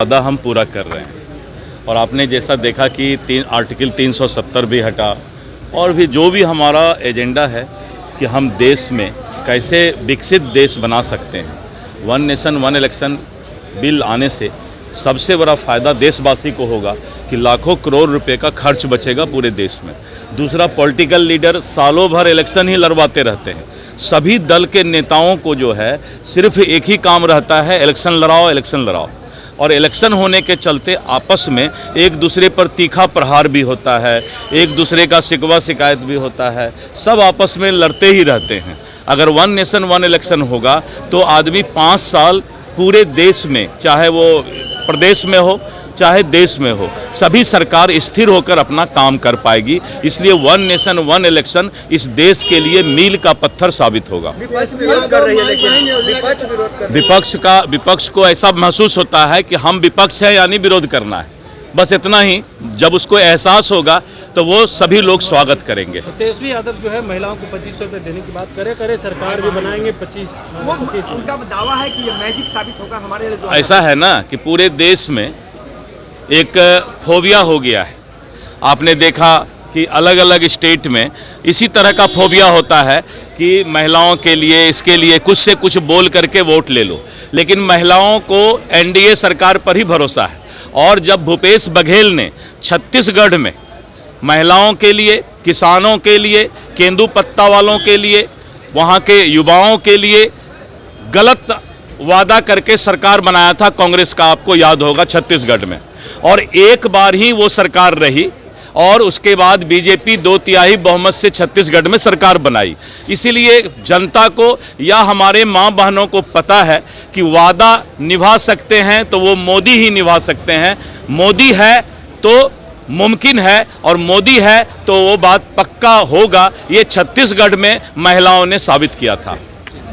वादा हम पूरा कर रहे हैं और आपने जैसा देखा कि आर्टिकल 370 भी हटा और भी जो भी हमारा एजेंडा है कि हम देश में कैसे विकसित देश बना सकते हैं। One nation one election bill आने से सबसे बड़ा फ़ायदा देशवासी को होगा कि लाखों करोड़ रुपए का खर्च बचेगा पूरे देश में। दूसरा, पॉलिटिकल लीडर सालों भर इलेक्शन ही लड़वाते रहते हैं। सभी दल के नेताओं को जो है सिर्फ एक ही काम रहता है, इलेक्शन लड़ाओ इलेक्शन लड़ाओ। और इलेक्शन होने के चलते आपस में एक दूसरे पर तीखा प्रहार भी होता है, एक दूसरे का शिकवा शिकायत भी होता है, सब आपस में लड़ते ही रहते हैं। अगर वन नेशन वन इलेक्शन होगा तो आदमी 5 साल पूरे देश में, चाहे वो प्रदेश में हो चाहे देश में हो, सभी सरकार स्थिर होकर अपना काम कर पाएगी। इसलिए वन नेशन वन इलेक्शन इस देश के लिए मील का पत्थर साबित होगा। विपक्ष विरोध कर रही है, लेकिन विपक्ष को ऐसा महसूस होता है कि हम विपक्ष हैं यानी विरोध करना है, बस इतना ही। जब उसको एहसास होगा तो वो सभी लोग स्वागत करेंगे। तेजस्वी यादव जो है महिलाओं को 2500 रुपये देने की बात करे सरकार भी बनाएंगे 25। उनका दावा है कि ये मैजिक साबित होगा हमारे लिए। ऐसा है ना कि पूरे देश में एक फोबिया हो गया है। आपने देखा कि अलग अलग स्टेट में इसी तरह का फोबिया होता है कि महिलाओं के लिए, इसके लिए कुछ से कुछ बोल करके वोट ले लो। लेकिन महिलाओं को एनडीए सरकार पर ही भरोसा है। और जब भूपेश बघेल ने छत्तीसगढ़ में महिलाओं के लिए, किसानों के लिए, केंदू-पत्ता वालों के लिए, वहाँ के युवाओं के लिए गलत वादा करके सरकार बनाया था कांग्रेस का, आपको याद होगा, छत्तीसगढ़ में। और एक बार ही वो सरकार रही और उसके बाद बीजेपी 2/3 बहुमत से छत्तीसगढ़ में सरकार बनाई। इसीलिए जनता को या हमारे माँ बहनों को पता है कि वादा निभा सकते हैं तो वो मोदी ही निभा सकते हैं। मोदी है तो मुमकिन है और मोदी है तो वो बात पक्का होगा। ये छत्तीसगढ़ में महिलाओं ने साबित किया था।